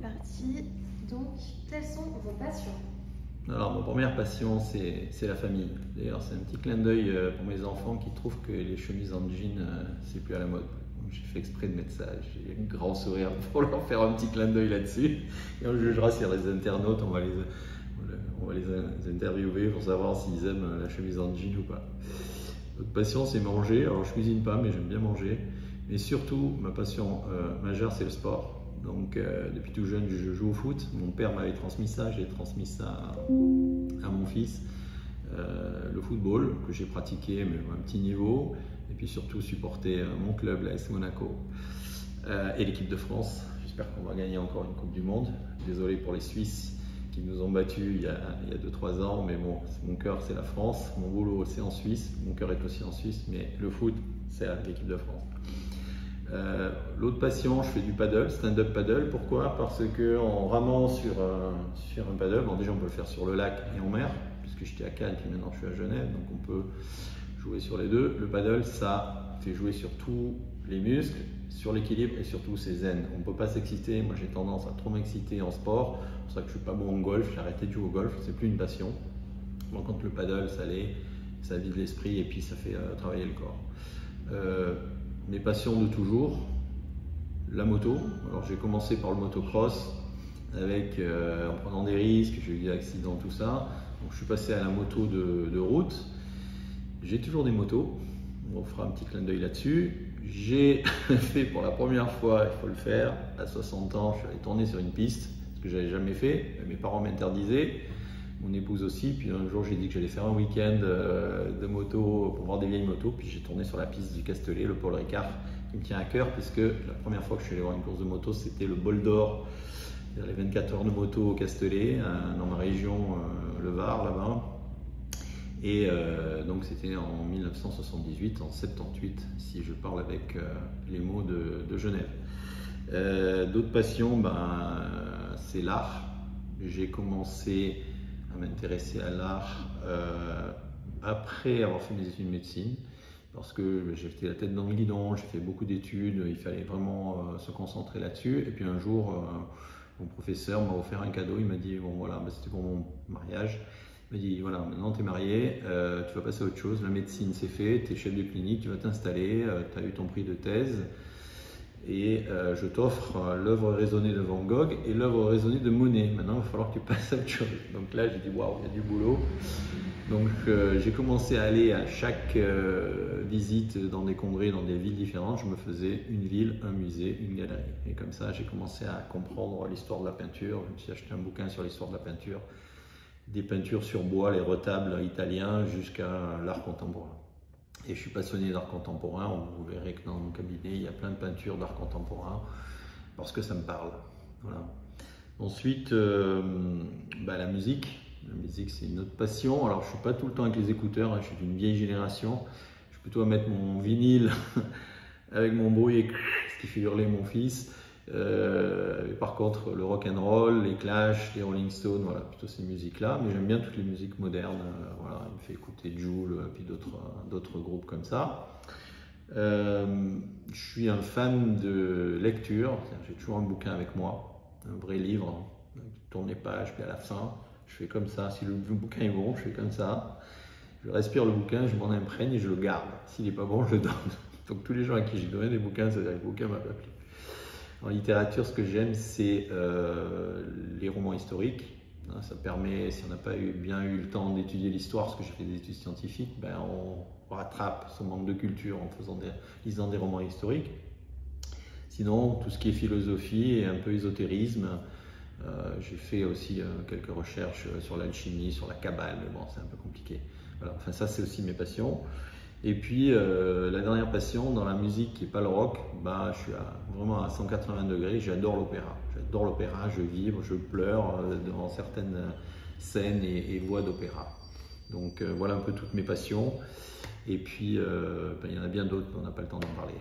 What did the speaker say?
Parti. Donc, quelles sont vos passions? Alors, ma première passion, c'est la famille. D'ailleurs, c'est un petit clin d'œil pour mes enfants qui trouvent que les chemises en jean, c'est plus à la mode. Donc, j'ai fait exprès de mettre ça. J'ai un grand sourire pour leur faire un petit clin d'œil là-dessus. Et on jugera si les internautes, on va les interviewer pour savoir s'ils aiment la chemise en jean ou pas. Notre passion, c'est manger. Alors, je cuisine pas, mais j'aime bien manger. Mais surtout, ma passion majeure, c'est le sport. Donc, depuis tout jeune, je joue au foot. Mon père m'avait transmis ça, j'ai transmis ça à mon fils. Le football, que j'ai pratiqué, mais à un petit niveau. Et puis surtout, supporter mon club, l'AS Monaco, et l'équipe de France. J'espère qu'on va gagner encore une Coupe du Monde. Désolé pour les Suisses qui nous ont battus il y a 2-3 ans, mais bon, mon cœur, c'est la France. Mon boulot, c'est en Suisse. Mon cœur est aussi en Suisse, mais le foot, c'est l'équipe de France. L'autre passion, je fais du paddle, stand-up paddle. Pourquoi? Parce qu'en ramant sur un paddle, bon, déjà on peut le faire sur le lac et en mer, puisque j'étais à Cannes puis maintenant je suis à Genève, donc on peut jouer sur les deux. Le paddle, ça fait jouer sur tous les muscles, sur l'équilibre et surtout c'est zen. On ne peut pas s'exciter, moi j'ai tendance à trop m'exciter en sport, c'est pour ça que je ne suis pas bon en golf, j'ai arrêté de jouer au golf, c'est plus une passion. Par contre le paddle, ça vide l'esprit et puis ça fait travailler le corps. Mes passions de toujours, la moto. Alors j'ai commencé par le motocross en prenant des risques, j'ai eu des accidents, tout ça. Donc je suis passé à la moto de route. J'ai toujours des motos, on fera un petit clin d'œil là-dessus. J'ai fait pour la première fois, il faut le faire, à 60 ans, je suis allé tourner sur une piste, ce que j'avais jamais fait. Mes parents m'interdisaient, mon épouse aussi. Puis un jour j'ai dit que j'allais faire un week-end de moto pour voir des vieilles motos. Puis j'ai tourné sur la piste du Castellet, le Paul Ricard, qui me tient à cœur puisque la première fois que je suis allé voir une course de moto, c'était le Bol d'Or, les 24 heures de moto au Castellet, dans ma région, le Var, là-bas. Et donc c'était en 1978, en 78, si je parle avec les mots de Genève. D'autres passions, c'est l'art. J'ai commencé à m'intéresser à l'art après avoir fait mes études de médecine, parce que j'étais la tête dans le guidon, j'ai fait beaucoup d'études, il fallait vraiment se concentrer là-dessus. Et puis un jour, mon professeur m'a offert un cadeau, il m'a dit, bon voilà, c'était pour mon mariage. Il m'a dit, voilà, maintenant tu es marié, tu vas passer à autre chose, la médecine c'est fait, tu es chef de clinique, tu vas t'installer, tu as eu ton prix de thèse et je t'offre l'œuvre raisonnée de Van Gogh et l'œuvre raisonnée de Monet. Maintenant, il va falloir que tu passes à autre chose. Donc là, j'ai dit, waouh, il y a du boulot. Donc j'ai commencé à aller à chaque visite dans des congrès, dans des villes différentes. Je me faisais une ville, un musée, une galerie. Et comme ça, j'ai commencé à comprendre l'histoire de la peinture. Je me suis acheté un bouquin sur l'histoire de la peinture. Des peintures sur bois, les retables italiens, jusqu'à l'art contemporain. Et je suis passionné d'art contemporain. Vous verrez que dans mon cabinet, il y a plein de peintures d'art contemporain parce que ça me parle. Voilà. Ensuite, la musique. La musique, c'est une autre passion. Alors, je ne suis pas tout le temps avec les écouteurs. Je suis d'une vieille génération. Je suis plutôt à mettre mon vinyle avec mon bruit, ce qui fait hurler mon fils. Par contre, le rock and roll, les Clash, les Rolling Stones, voilà, plutôt ces musiques-là. Mais j'aime bien toutes les musiques modernes. Voilà, il me fait écouter Jul, puis d'autres groupes comme ça. Je suis un fan de lecture. J'ai toujours un bouquin avec moi, un vrai livre. Je tourne les pages, puis à la fin, je fais comme ça. Si le bouquin est bon, je fais comme ça. Je respire le bouquin, je m'en imprègne et je le garde. S'il n'est pas bon, je le donne. Donc tous les gens à qui j'ai donné des bouquins, c'est-à-dire que le bouquin m'a pas plu. En littérature, ce que j'aime, c'est les romans historiques. Ça permet, si on n'a pas bien eu le temps d'étudier l'histoire, parce que j'ai fait des études scientifiques, on rattrape ce manque de culture en lisant des romans historiques. Sinon, tout ce qui est philosophie et un peu ésotérisme, j'ai fait aussi quelques recherches sur l'alchimie, sur la Kabbale, mais bon, c'est un peu compliqué. Voilà. Enfin, ça, c'est aussi mes passions. Et puis, la dernière passion dans la musique qui n'est pas le rock, je suis vraiment à 180 degrés, j'adore l'opéra. J'adore l'opéra, je vibre, je pleure devant certaines scènes et voix d'opéra. Donc voilà un peu toutes mes passions. Et puis, il y en a bien d'autres, mais on n'a pas le temps d'en parler.